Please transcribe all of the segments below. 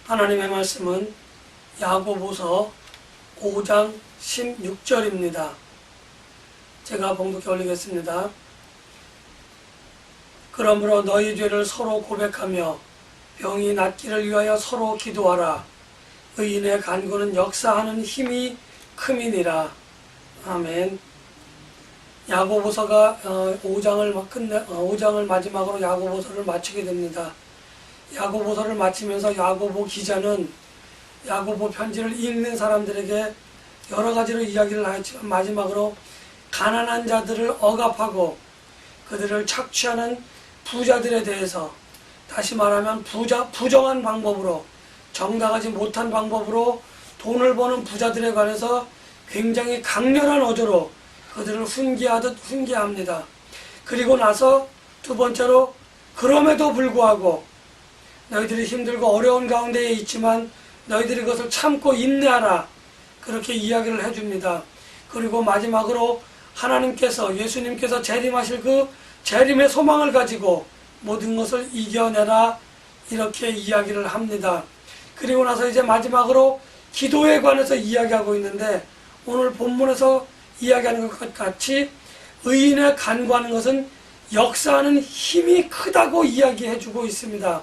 하나님의 말씀은 야고보서 5장 16절입니다. 제가 봉독해 올리겠습니다. 그러므로 너희 죄를 서로 고백하며 병이 낫기를 위하여 서로 기도하라. 의인의 간구는 역사하는 힘이 큼이니라. 아멘. 야고보서가 5장을 마지막으로 야고보서를 마치게 됩니다. 야고보서를 마치면서 야고보 기자는 야고보 편지를 읽는 사람들에게 여러 가지로 이야기를 하였지만 마지막으로 가난한 자들을 억압하고 그들을 착취하는 부자들에 대해서, 다시 말하면 부정한 방법으로, 정당하지 못한 방법으로 돈을 버는 부자들에 관해서 굉장히 강렬한 어조로 그들을 훈계합니다. 그리고 나서 두 번째로, 그럼에도 불구하고 너희들이 힘들고 어려운 가운데에 있지만 너희들이 그것을 참고 인내하라, 그렇게 이야기를 해줍니다. 그리고 마지막으로 하나님께서, 예수님께서 재림하실 그 재림의 소망을 가지고 모든 것을 이겨내라, 이렇게 이야기를 합니다. 그리고 나서 이제 마지막으로 기도에 관해서 이야기하고 있는데, 오늘 본문에서 이야기하는 것 같이 의인의 간구하는 것은 역사하는 힘이 크다고 이야기해주고 있습니다.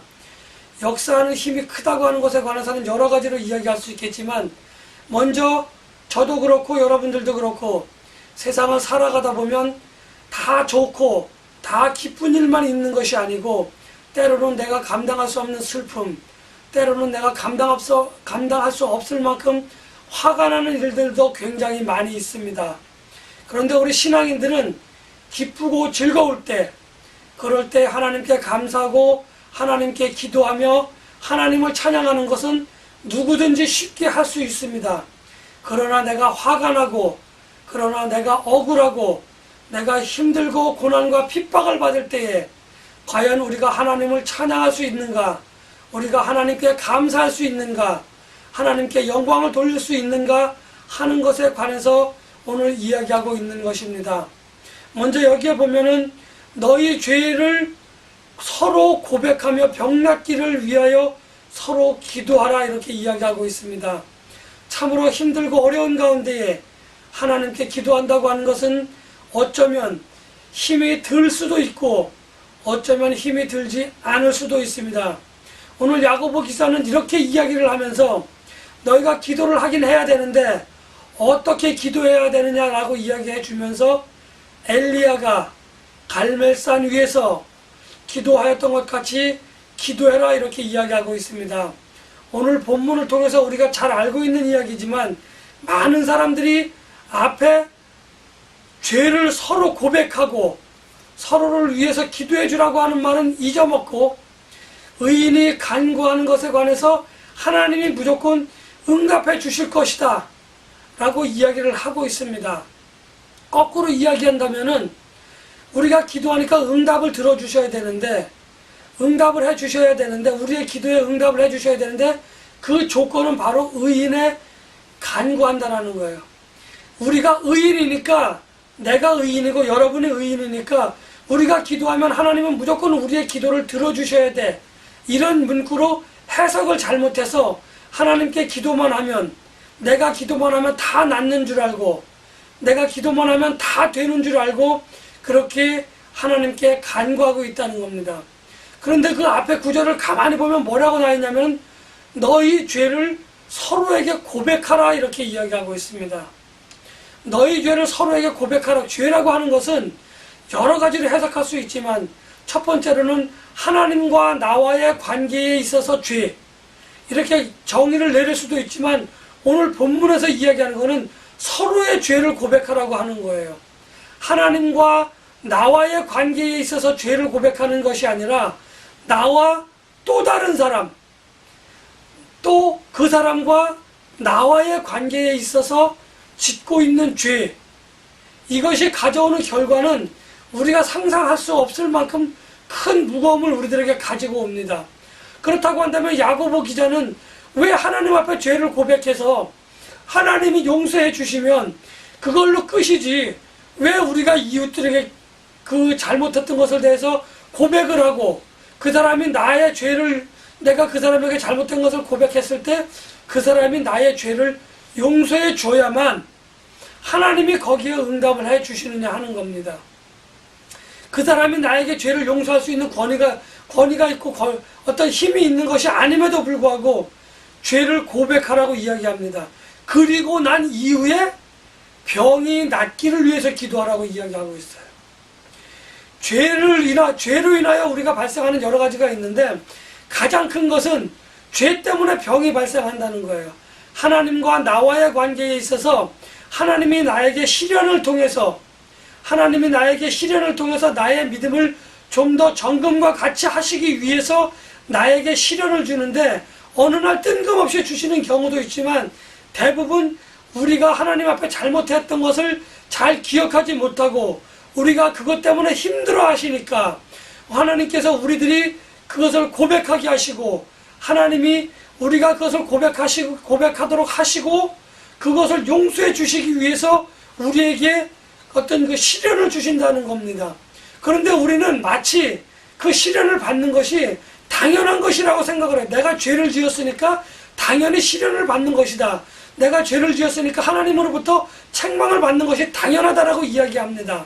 역사하는 힘이 크다고 하는 것에 관해서는 여러 가지로 이야기할 수 있겠지만, 먼저 저도 그렇고 여러분들도 그렇고 세상을 살아가다 보면 다 좋고 다 기쁜 일만 있는 것이 아니고, 때로는 내가 감당할 수 없는 슬픔, 때로는 내가 감당할 수 없을 만큼 화가 나는 일들도 굉장히 많이 있습니다. 그런데 우리 신앙인들은 기쁘고 즐거울 때, 그럴 때 하나님께 감사하고 하나님께 기도하며 하나님을 찬양하는 것은 누구든지 쉽게 할 수 있습니다. 그러나 내가 화가 나고, 그러나 내가 억울하고, 내가 힘들고 고난과 핍박을 받을 때에 과연 우리가 하나님을 찬양할 수 있는가, 우리가 하나님께 감사할 수 있는가, 하나님께 영광을 돌릴 수 있는가 하는 것에 관해서 오늘 이야기하고 있는 것입니다. 먼저 여기에 보면은 너희 죄를 서로 고백하며 병 낫기를 위하여 서로 기도하라, 이렇게 이야기하고 있습니다. 참으로 힘들고 어려운 가운데에 하나님께 기도한다고 하는 것은 어쩌면 힘이 들 수도 있고 어쩌면 힘이 들지 않을 수도 있습니다. 오늘 야고보 기사는 이렇게 이야기를 하면서 너희가 기도를 하긴 해야 되는데 어떻게 기도해야 되느냐라고 이야기해 주면서 엘리야가 갈멜산 위에서 기도하였던 것 같이 기도해라, 이렇게 이야기하고 있습니다. 오늘 본문을 통해서 우리가 잘 알고 있는 이야기지만, 많은 사람들이 앞에 죄를 서로 고백하고 서로를 위해서 기도해 주라고 하는 말은 잊어먹고, 의인이 간구하는 것에 관해서 하나님이 무조건 응답해 주실 것이다 라고 이야기를 하고 있습니다. 거꾸로 이야기한다면은 우리가 기도하니까 응답을 들어주셔야 되는데, 응답을 해주셔야 되는데, 우리의 기도에 응답을 해주셔야 되는데, 그 조건은 바로 의인의 간구한다라는 거예요. 우리가 의인이니까, 내가 의인이고 여러분이 의인이니까 우리가 기도하면 하나님은 무조건 우리의 기도를 들어주셔야 돼, 이런 문구로 해석을 잘못해서 하나님께 기도만 하면, 내가 기도만 하면 다 낫는 줄 알고, 내가 기도만 하면 다 되는 줄 알고 그렇게 하나님께 간구하고 있다는 겁니다. 그런데 그 앞에 구절을 가만히 보면 뭐라고 나있냐면, 너희 죄를 서로에게 고백하라, 이렇게 이야기하고 있습니다. 너희 죄를 서로에게 고백하라. 죄라고 하는 것은 여러 가지로 해석할 수 있지만, 첫 번째로는 하나님과 나와의 관계에 있어서 죄, 이렇게 정의를 내릴 수도 있지만, 오늘 본문에서 이야기하는 것은 서로의 죄를 고백하라고 하는 거예요. 하나님과 나와의 관계에 있어서 죄를 고백하는 것이 아니라, 나와 또 다른 사람, 또 그 사람과 나와의 관계에 있어서 짓고 있는 죄, 이것이 가져오는 결과는 우리가 상상할 수 없을 만큼 큰 무거움을 우리들에게 가지고 옵니다. 그렇다고 한다면 야고보 기자는 왜 하나님 앞에 죄를 고백해서 하나님이 용서해 주시면 그걸로 끝이지, 왜 우리가 이웃들에게 그 잘못했던 것에 대해서 고백을 하고 그 사람이 나의 죄를 내가 그 사람에게 잘못된 것을 고백했을 때 그 사람이 나의 죄를 용서해 줘야만 하나님이 거기에 응답을 해 주시느냐 하는 겁니다. 그 사람이 나에게 죄를 용서할 수 있는 권위가 있고 어떤 힘이 있는 것이 아님에도 불구하고 죄를 고백하라고 이야기합니다. 그리고 난 이후에 병이 낫기를 위해서 기도하라고 이야기하고 있어요. 죄로 인하여 우리가 발생하는 여러 가지가 있는데 가장 큰 것은 죄 때문에 병이 발생한다는 거예요. 하나님과 나와의 관계에 있어서 하나님이 나에게 시련을 통해서 나의 믿음을 좀 더 정금과 같이 하시기 위해서 나에게 시련을 주는데 어느 날 뜬금없이 주시는 경우도 있지만 대부분 우리가 하나님 앞에 잘못했던 것을 잘 기억하지 못하고 우리가 그것 때문에 힘들어 하시니까 하나님께서 우리들이 그것을 고백하게 하시고 하나님이 우리가 그것을 고백하도록 하시고 그것을 용서해 주시기 위해서 우리에게 어떤 그 시련을 주신다는 겁니다. 그런데 우리는 마치 그 시련을 받는 것이 당연한 것이라고 생각을 해요. 내가 죄를 지었으니까 당연히 시련을 받는 것이다. 내가 죄를 지었으니까 하나님으로부터 책망을 받는 것이 당연하다라고 이야기합니다.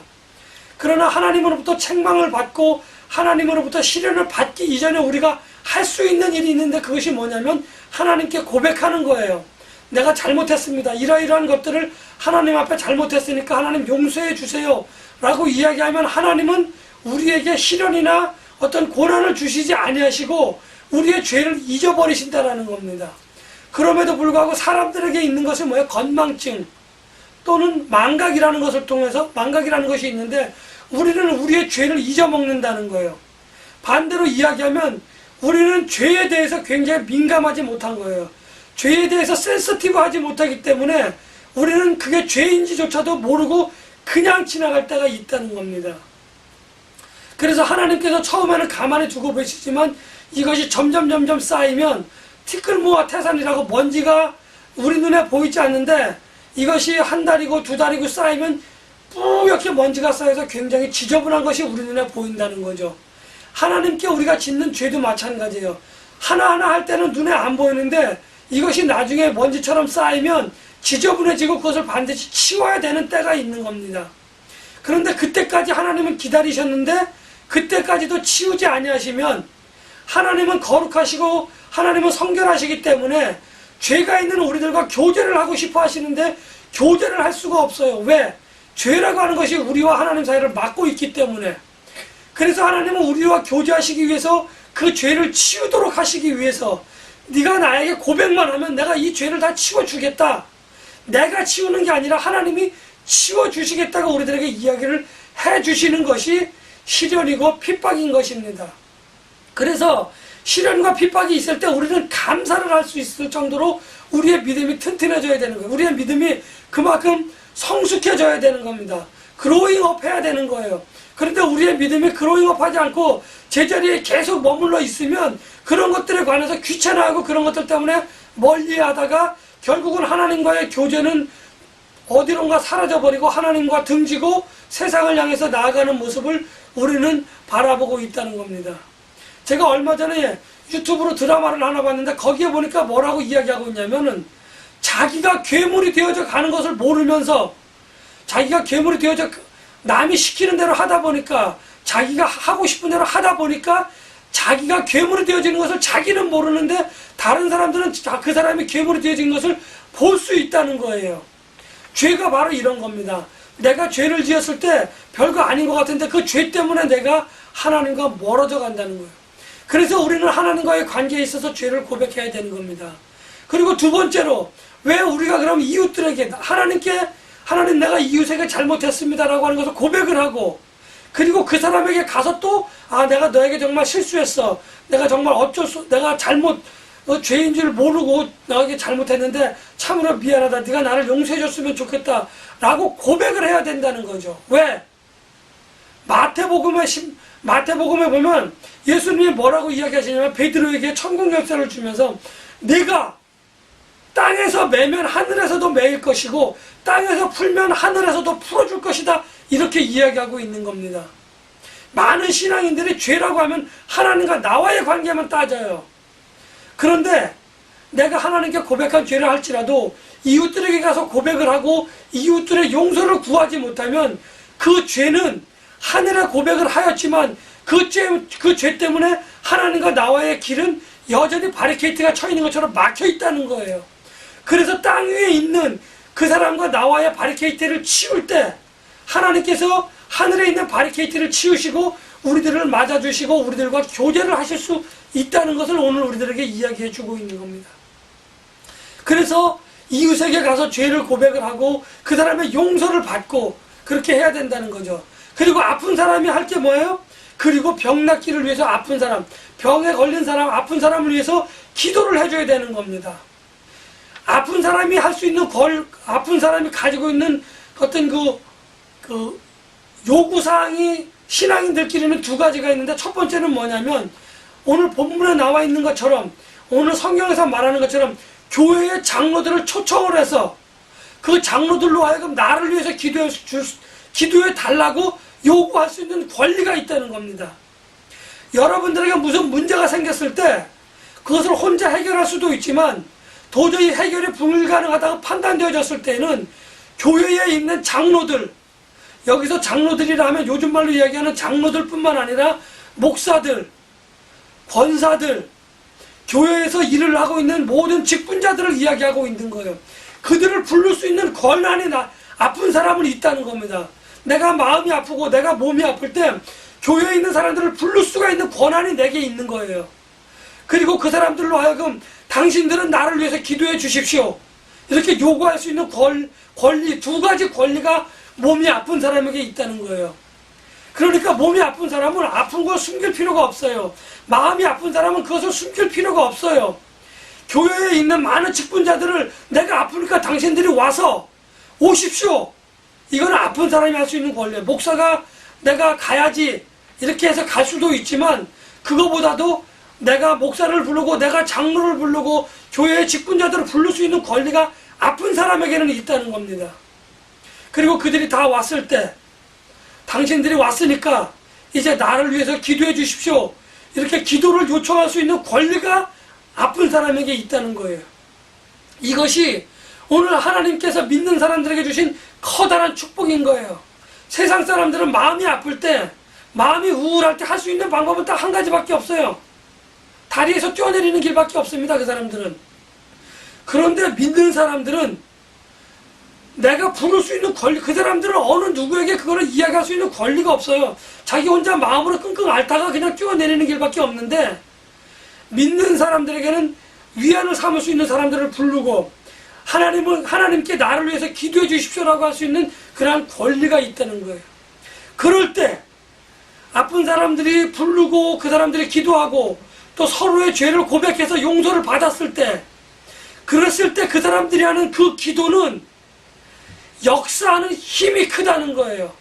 그러나 하나님으로부터 책망을 받고 하나님으로부터 시련을 받기 이전에 우리가 할 수 있는 일이 있는데 그것이 뭐냐면 하나님께 고백하는 거예요. 내가 잘못했습니다. 이러이러한 것들을 하나님 앞에 잘못했으니까 하나님 용서해 주세요 라고 이야기하면 하나님은 우리에게 시련이나 어떤 고난을 주시지 아니하시고 우리의 죄를 잊어버리신다라는 겁니다. 그럼에도 불구하고 사람들에게 있는 것은 뭐예요? 건망증 또는 망각이라는 것을 통해서 망각이라는 것이 있는데 우리는 우리의 죄를 잊어먹는다는 거예요. 반대로 이야기하면 우리는 죄에 대해서 굉장히 민감하지 못한 거예요. 죄에 대해서 센서티브하지 못하기 때문에 우리는 그게 죄인지조차도 모르고 그냥 지나갈 때가 있다는 겁니다. 그래서 하나님께서 처음에는 가만히 두고 계시지만 이것이 점점 쌓이면 티끌모아 태산이라고 먼지가 우리 눈에 보이지 않는데 이것이 한 달이고 두 달이고 쌓이면 뿌옇게 먼지가 쌓여서 굉장히 지저분한 것이 우리 눈에 보인다는 거죠. 하나님께 우리가 짓는 죄도 마찬가지예요. 하나하나 할 때는 눈에 안 보이는데 이것이 나중에 먼지처럼 쌓이면 지저분해지고 그것을 반드시 치워야 되는 때가 있는 겁니다. 그런데 그때까지 하나님은 기다리셨는데 그때까지도 치우지 아니하시면 하나님은 거룩하시고 하나님은 성결하시기 때문에 죄가 있는 우리들과 교제를 하고 싶어 하시는데 교제를 할 수가 없어요. 왜? 죄라고 하는 것이 우리와 하나님 사이를 막고 있기 때문에. 그래서 하나님은 우리와 교제하시기 위해서 그 죄를 치우도록 하시기 위해서 네가 나에게 고백만 하면 내가 이 죄를 다 치워주겠다. 내가 치우는 게 아니라 하나님이 치워주시겠다고 우리들에게 이야기를 해주시는 것이 시련이고 핍박인 것입니다. 그래서 시련과 핍박이 있을 때 우리는 감사를 할 수 있을 정도로 우리의 믿음이 튼튼해져야 되는 거예요. 우리의 믿음이 그만큼 성숙해져야 되는 겁니다. 그로잉업 해야 되는 거예요. 그런데 우리의 믿음이 그로잉업 하지 않고 제자리에 계속 머물러 있으면 그런 것들에 관해서 귀찮아하고 그런 것들 때문에 멀리하다가 결국은 하나님과의 교제는 어디론가 사라져버리고 하나님과 등지고 세상을 향해서 나아가는 모습을 우리는 바라보고 있다는 겁니다. 제가 얼마 전에 유튜브로 드라마를 하나 봤는데 거기에 보니까 뭐라고 이야기하고 있냐면은 자기가 괴물이 되어져 가는 것을 모르면서 자기가 괴물이 되어져 남이 시키는 대로 하다 보니까 자기가 하고 싶은 대로 하다 보니까 자기가 괴물이 되어지는 것을 자기는 모르는데 다른 사람들은 그 사람이 괴물이 되어진 것을 볼 수 있다는 거예요. 죄가 바로 이런 겁니다. 내가 죄를 지었을 때 별거 아닌 것 같은데 그 죄 때문에 내가 하나님과 멀어져 간다는 거예요. 그래서 우리는 하나님과의 관계에 있어서 죄를 고백해야 되는 겁니다. 그리고 두 번째로 왜 우리가 그럼 이웃들에게 하나님 내가 이웃에게 잘못했습니다라고 하는 것을 고백을 하고 그리고 그 사람에게 가서 또 내가 너에게 정말 실수했어. 내가 정말 내가 죄인 줄 모르고 너에게 잘못했는데 참으로 미안하다. 네가 나를 용서해 줬으면 좋겠다. 라고 고백을 해야 된다는 거죠. 왜? 마태복음에 보면 예수님이 뭐라고 이야기하시냐면 베드로에게 천국 열쇠를 주면서 내가 땅에서 매면 하늘에서도 매일 것이고 땅에서 풀면 하늘에서도 풀어줄 것이다. 이렇게 이야기하고 있는 겁니다. 많은 신앙인들이 죄라고 하면 하나님과 나와의 관계만 따져요. 그런데 내가 하나님께 고백한 죄를 할지라도 이웃들에게 가서 고백을 하고 이웃들의 용서를 구하지 못하면 그 죄는 하늘에 고백을 하였지만 그 죄 때문에 하나님과 나와의 길은 여전히 바리케이트가 쳐 있는 것처럼 막혀 있다는 거예요. 그래서 땅 위에 있는 그 사람과 나와의 바리케이트를 치울 때 하나님께서 하늘에 있는 바리케이트를 치우시고 우리들을 맞아주시고 우리들과 교제를 하실 수 있다는 것을 오늘 우리들에게 이야기해 주고 있는 겁니다. 그래서 이웃에게 가서 죄를 고백을 하고 그 사람의 용서를 받고 그렇게 해야 된다는 거죠. 그리고 아픈 사람이 할 게 뭐예요? 그리고 병 낫기를 위해서 아픈 사람, 병에 걸린 사람, 아픈 사람을 위해서 기도를 해줘야 되는 겁니다. 아픈 사람이 할 수 있는 아픈 사람이 가지고 있는 어떤 그 요구사항이 신앙인들끼리는 두 가지가 있는데, 첫 번째는 뭐냐면 오늘 본문에 나와 있는 것처럼, 오늘 성경에서 말하는 것처럼 교회의 장로들을 초청을 해서 그 장로들로 하여금 나를 위해서 기도해 달라고 요구할 수 있는 권리가 있다는 겁니다. 여러분들에게 무슨 문제가 생겼을 때 그것을 혼자 해결할 수도 있지만 도저히 해결이 불가능하다고 판단되어졌을 때는 교회에 있는 장로들, 여기서 장로들이라 하면 요즘 말로 이야기하는 장로들 뿐만 아니라 목사들, 권사들, 교회에서 일을 하고 있는 모든 직분자들을 이야기하고 있는 거예요. 그들을 부를 수 있는 권한이 아픈 사람은 있다는 겁니다. 내가 마음이 아프고 내가 몸이 아플 때 교회에 있는 사람들을 부를 수가 있는 권한이 내게 있는 거예요. 그리고 그 사람들로 하여금 당신들은 나를 위해서 기도해 주십시오, 이렇게 요구할 수 있는 권리, 두 가지 권리가 몸이 아픈 사람에게 있다는 거예요. 그러니까 몸이 아픈 사람은 아픈 걸 숨길 필요가 없어요. 마음이 아픈 사람은 그것을 숨길 필요가 없어요. 교회에 있는 많은 직분자들을 내가 아프니까 당신들이 와서 오십시오, 이거는 아픈 사람이 할 수 있는 권리예요. 목사가 내가 가야지 이렇게 해서 갈 수도 있지만, 그거보다도 내가 목사를 부르고 내가 장로를 부르고 교회의 직분자들을 부를 수 있는 권리가 아픈 사람에게는 있다는 겁니다. 그리고 그들이 다 왔을 때 당신들이 왔으니까 이제 나를 위해서 기도해 주십시오, 이렇게 기도를 요청할 수 있는 권리가 아픈 사람에게 있다는 거예요. 이것이 오늘 하나님께서 믿는 사람들에게 주신 커다란 축복인 거예요. 세상 사람들은 마음이 아플 때, 마음이 우울할 때 할 수 있는 방법은 딱 한 가지밖에 없어요. 다리에서 뛰어내리는 길밖에 없습니다, 그 사람들은. 그런데 믿는 사람들은 내가 부를 수 있는 권리, 그 사람들은 어느 누구에게 그거를 이야기할 수 있는 권리가 없어요. 자기 혼자 마음으로 끙끙 앓다가 그냥 뛰어내리는 길밖에 없는데, 믿는 사람들에게는 위안을 삼을 수 있는 사람들을 부르고 하나님께 나를 위해서 기도해 주십시오라고 할 수 있는 그러한 권리가 있다는 거예요. 그럴 때 아픈 사람들이 부르고 그 사람들이 기도하고 또 서로의 죄를 고백해서 용서를 받았을 때, 그랬을 때 그 사람들이 하는 그 기도는 역사하는 힘이 크다는 거예요.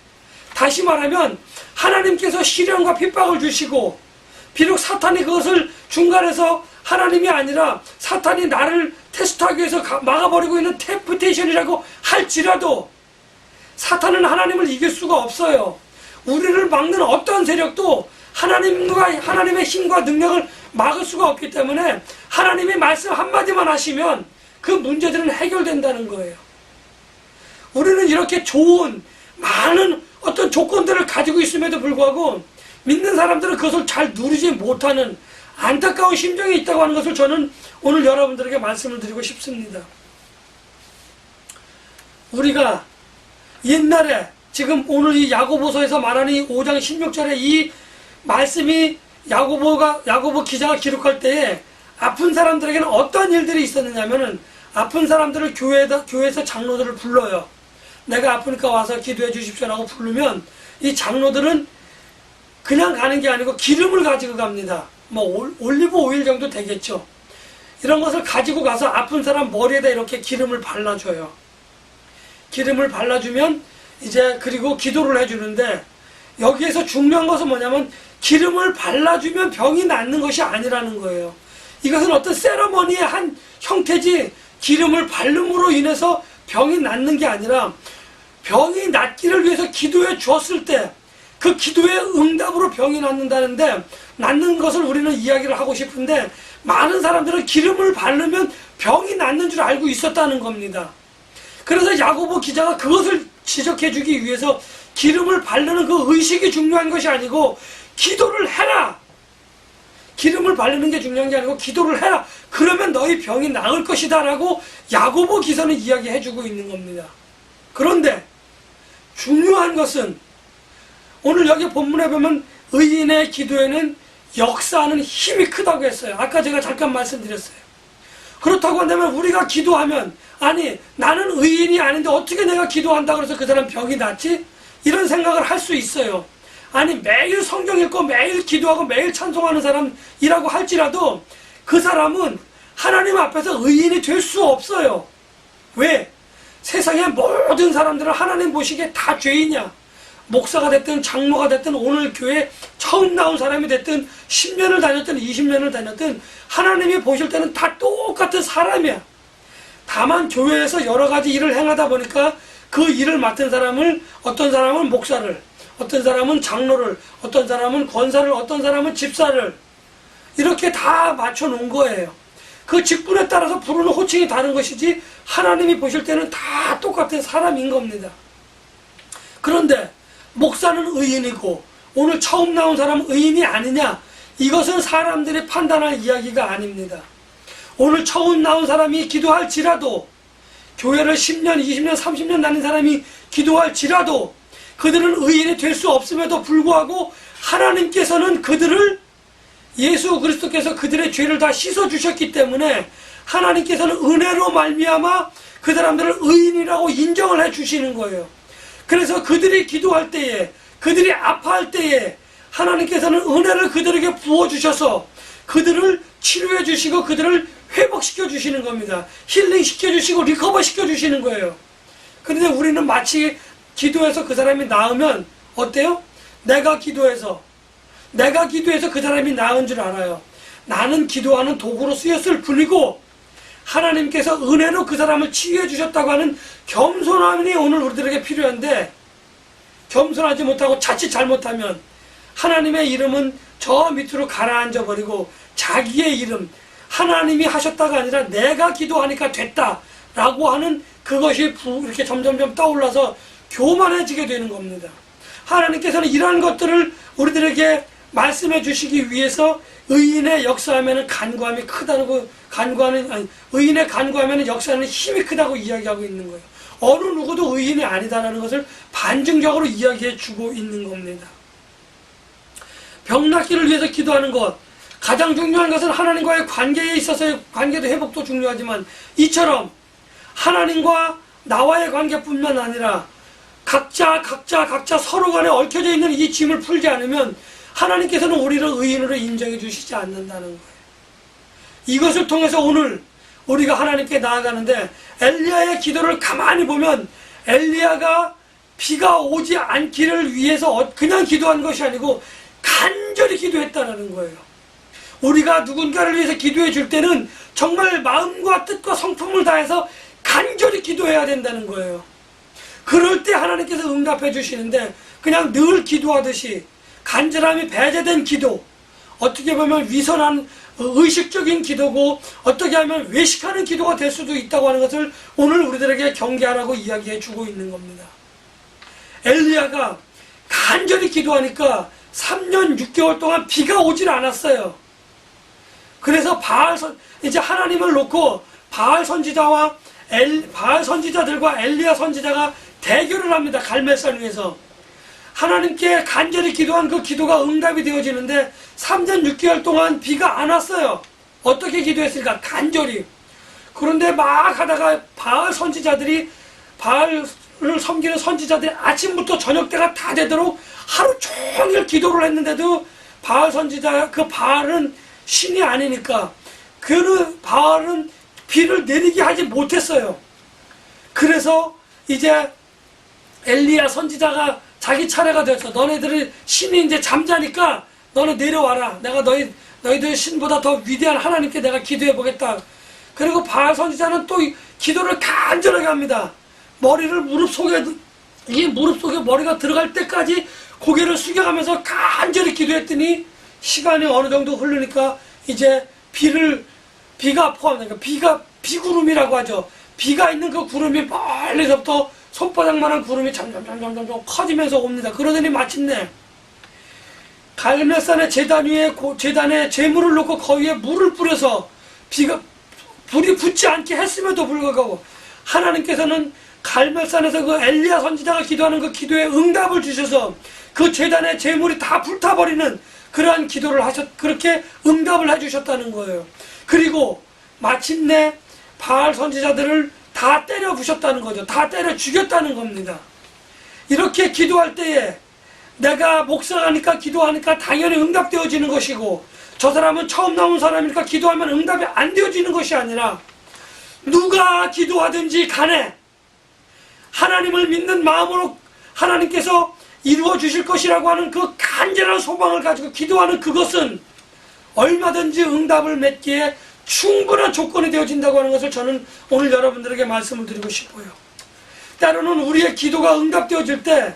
다시 말하면 하나님께서 시련과 핍박을 주시고, 비록 사탄이 그것을 중간에서 하나님이 아니라 사탄이 나를 테스트하기 위해서 막아버리고 있는 템프테이션이라고 할지라도 사탄은 하나님을 이길 수가 없어요. 우리를 막는 어떤 세력도 하나님의 힘과 능력을 막을 수가 없기 때문에 하나님이 말씀 한마디만 하시면 그 문제들은 해결된다는 거예요. 우리는 이렇게 좋은 많은 어떤 조건들을 가지고 있음에도 불구하고 믿는 사람들은 그것을 잘 누리지 못하는 안타까운 심정이 있다고 하는 것을 저는 오늘 여러분들에게 말씀을 드리고 싶습니다. 우리가 옛날에 지금 오늘 이 야고보서에서 말하는 이 5장 16절의 이 말씀이 야고보 기자가 기록할 때에 아픈 사람들에게는 어떤 일들이 있었느냐면은, 아픈 사람들을 교회에서 장로들을 불러요. 내가 아프니까 와서 기도해 주십시오라고 부르면 이 장로들은 그냥 가는 게 아니고 기름을 가지고 갑니다. 뭐 올리브 오일 정도 되겠죠. 이런 것을 가지고 가서 아픈 사람 머리에다 이렇게 기름을 발라줘요. 기름을 발라주면 이제 그리고 기도를 해주는데, 여기에서 중요한 것은 뭐냐면 기름을 발라주면 병이 낫는 것이 아니라는 거예요. 이것은 어떤 세러머니의 한 형태지, 기름을 바름으로 인해서 병이 낫는 게 아니라 병이 낫기를 위해서 기도해 주었을 때 그 기도의 응답으로 병이 낫는다는데, 낫는 것을 우리는 이야기를 하고 싶은데, 많은 사람들은 기름을 바르면 병이 낫는 줄 알고 있었다는 겁니다. 그래서 야고보 기자가 그것을 지적해 주기 위해서 기름을 바르는 그 의식이 중요한 것이 아니고 기도를 해라. 기름을 바르는 게 중요한 게 아니고 기도를 해라. 그러면 너희 병이 나을 것이다 라고 야고보 기서는 이야기해 주고 있는 겁니다. 그런데 중요한 것은 오늘 여기 본문에 보면 의인의 기도에는 역사하는 힘이 크다고 했어요. 아까 제가 잠깐 말씀드렸어요. 그렇다고 한다면 우리가 기도하면, 아니 나는 의인이 아닌데 어떻게 내가 기도한다고 해서 그 사람 병이 낫지? 이런 생각을 할 수 있어요. 아니 매일 성경 읽고 매일 기도하고 매일 찬송하는 사람이라고 할지라도 그 사람은 하나님 앞에서 의인이 될 수 없어요. 왜? 세상의 모든 사람들은 하나님 보시기에 다 죄인이야. 목사가 됐든 장로가 됐든 오늘 교회 처음 나온 사람이 됐든 10년을 다녔든 20년을 다녔든 하나님이 보실 때는 다 똑같은 사람이야. 다만 교회에서 여러 가지 일을 행하다 보니까 그 일을 맡은 사람을, 어떤 사람은 목사를, 어떤 사람은 장로를, 어떤 사람은 권사를, 어떤 사람은 집사를 이렇게 다 맞춰 놓은 거예요. 그 직분에 따라서 부르는 호칭이 다른 것이지 하나님이 보실 때는 다 똑같은 사람인 겁니다. 그런데 목사는 의인이고 오늘 처음 나온 사람은 의인이 아니냐? 이것은 사람들이 판단할 이야기가 아닙니다. 오늘 처음 나온 사람이 기도할지라도, 교회를 10년, 20년, 30년 다닌 사람이 기도할지라도 그들은 의인이 될 수 없음에도 불구하고 하나님께서는 그들을, 예수 그리스도께서 그들의 죄를 다 씻어주셨기 때문에 하나님께서는 은혜로 말미암아 그 사람들을 의인이라고 인정을 해주시는 거예요. 그래서 그들이 기도할 때에, 그들이 아파할 때에 하나님께서는 은혜를 그들에게 부어주셔서 그들을 치료해 주시고 그들을 회복시켜 주시는 겁니다. 힐링시켜 주시고 리커버 시켜 주시는 거예요. 그런데 우리는 마치 기도해서 그 사람이 나으면 어때요? 내가 기도해서 그 사람이 나은 줄 알아요. 나는 기도하는 도구로 쓰였을 뿐이고 하나님께서 은혜로 그 사람을 치유해 주셨다고 하는 겸손함이 오늘 우리들에게 필요한데, 겸손하지 못하고 자칫 잘못하면 하나님의 이름은 저 밑으로 가라앉아 버리고 자기의 이름, 하나님이 하셨다가 아니라 내가 기도하니까 됐다 라고 하는 그것이 이렇게 점점점 떠올라서 교만해지게 되는 겁니다. 하나님께서는 이러한 것들을 우리들에게 말씀해 주시기 위해서 의인의 역사하면은 간구함이 크다고, 의인의 간구하면은 역사하는 힘이 크다고 이야기하고 있는 거예요. 어느 누구도 의인이 아니다라는 것을 반증적으로 이야기해 주고 있는 겁니다. 병 낫기를 위해서 기도하는 것, 가장 중요한 것은 하나님과의 관계에 있어서의 관계도 회복도 중요하지만 이처럼 하나님과 나와의 관계뿐만 아니라 각자 서로 간에 얽혀져 있는 이 짐을 풀지 않으면 하나님께서는 우리를 의인으로 인정해 주시지 않는다는 거예요. 이것을 통해서 오늘 우리가 하나님께 나아가는데, 엘리야의 기도를 가만히 보면 엘리야가 비가 오지 않기를 위해서 그냥 기도한 것이 아니고 간절히 기도했다는 거예요. 우리가 누군가를 위해서 기도해 줄 때는 정말 마음과 뜻과 성품을 다해서 간절히 기도해야 된다는 거예요. 그럴 때 하나님께서 응답해 주시는데, 그냥 늘 기도하듯이 간절함이 배제된 기도, 어떻게 보면 위선한 의식적인 기도고 어떻게 하면 외식하는 기도가 될 수도 있다고 하는 것을 오늘 우리들에게 경계하라고 이야기해 주고 있는 겁니다. 엘리야가 간절히 기도하니까 3년 6개월 동안 비가 오질 않았어요. 그래서 이제 하나님을 놓고 바알 선지자들과 엘리야 선지자가 대결을 합니다. 갈멜산 위에서. 하나님께 간절히 기도한 그 기도가 응답이 되어지는데 3년 6개월 동안 비가 안 왔어요. 어떻게 기도했을까? 간절히. 그런데 막 하다가 바알 바알을 섬기는 선지자들이 아침부터 저녁 때가 다 되도록 하루 종일 기도를 했는데도 바알은 신이 아니니까 그 바알은 비를 내리게 하지 못했어요. 그래서 이제 엘리야 선지자가 자기 차례가 됐어. 너네들이 신이 이제 잠자니까 너네 내려와라. 내가 너희들 신보다 더 위대한 하나님께 내가 기도해 보겠다. 그리고 바알 선지자는 또 기도를 간절하게 합니다. 무릎 속에 머리가 들어갈 때까지 고개를 숙여가면서 간절히 기도했더니 시간이 어느 정도 흐르니까 이제 비가 포함되니까 비구름이라고 하죠. 비가 있는 그 구름이 멀리서부터 손바닥만한 구름이 점점 커지면서 옵니다. 그러더니 마침내 갈멜산의 제단 위에 제단에 재물을 놓고 거기에 물을 뿌려서 불이 붙지 않게 했음에도 불구하고 하나님께서는 갈멜산에서 그 엘리야 선지자가 기도하는 그 기도에 응답을 주셔서 그 제단의 재물이 다 불타버리는 그러한 기도를 그렇게 응답을 해주셨다는 거예요. 그리고 마침내 바알 선지자들을 다 때려 부셨다는 거죠. 다 때려 죽였다는 겁니다. 이렇게 기도할 때에 내가 목사가니까 기도하니까 당연히 응답되어지는 것이고, 저 사람은 처음 나온 사람이니까 기도하면 응답이 안 되어지는 것이 아니라, 누가 기도하든지 간에 하나님을 믿는 마음으로 하나님께서 이루어 주실 것이라고 하는 그 간절한 소망을 가지고 기도하는 그것은 얼마든지 응답을 맺기에 충분한 조건이 되어진다고 하는 것을 저는 오늘 여러분들에게 말씀을 드리고 싶어요. 때로는 우리의 기도가 응답되어질 때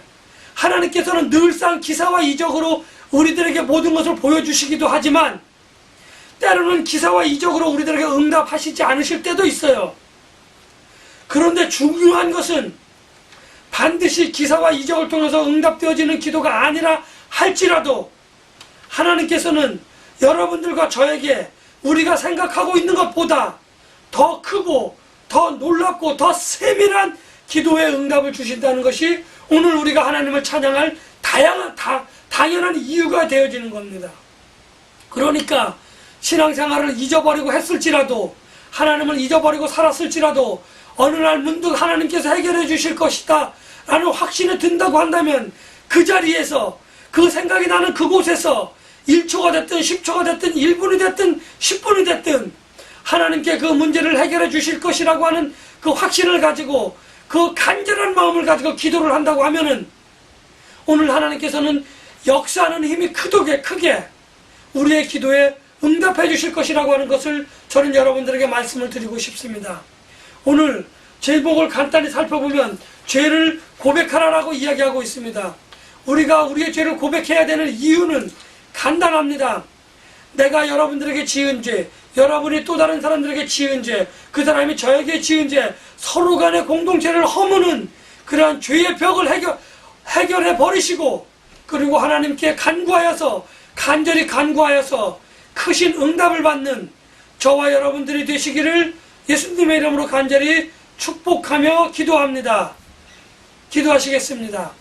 하나님께서는 늘상 기사와 이적으로 우리들에게 모든 것을 보여주시기도 하지만, 때로는 기사와 이적으로 우리들에게 응답하시지 않으실 때도 있어요. 그런데 중요한 것은 반드시 기사와 이적을 통해서 응답되어지는 기도가 아니라 할지라도 하나님께서는 여러분들과 저에게 우리가 생각하고 있는 것보다 더 크고 더 놀랍고 더 세밀한 기도의 응답을 주신다는 것이 오늘 우리가 하나님을 찬양할 당연한 이유가 되어지는 겁니다. 그러니까 신앙생활을 잊어버리고 했을지라도, 하나님을 잊어버리고 살았을지라도 어느 날 문득 하나님께서 해결해 주실 것이다 라는 확신이 든다고 한다면, 그 자리에서, 그 생각이 나는 그곳에서 1초가 됐든 10초가 됐든 1분이 됐든 10분이 됐든 하나님께 그 문제를 해결해 주실 것이라고 하는 그 확신을 가지고, 그 간절한 마음을 가지고 기도를 한다고 하면은, 오늘 하나님께서는 역사하는 힘이 크게 우리의 기도에 응답해 주실 것이라고 하는 것을 저는 여러분들에게 말씀을 드리고 싶습니다. 오늘 제목을 간단히 살펴보면 죄를 고백하라라고 이야기하고 있습니다. 우리가 우리의 죄를 고백해야 되는 이유는 간단합니다. 내가 여러분들에게 지은 죄, 여러분이 또 다른 사람들에게 지은 죄, 그 사람이 저에게 지은 죄, 서로 간의 공동체를 허무는 그러한 죄의 벽을 해결해 버리시고, 그리고 하나님께 간절히 간구하여서 크신 응답을 받는 저와 여러분들이 되시기를 예수님의 이름으로 간절히 축복하며 기도합니다. 기도하시겠습니다.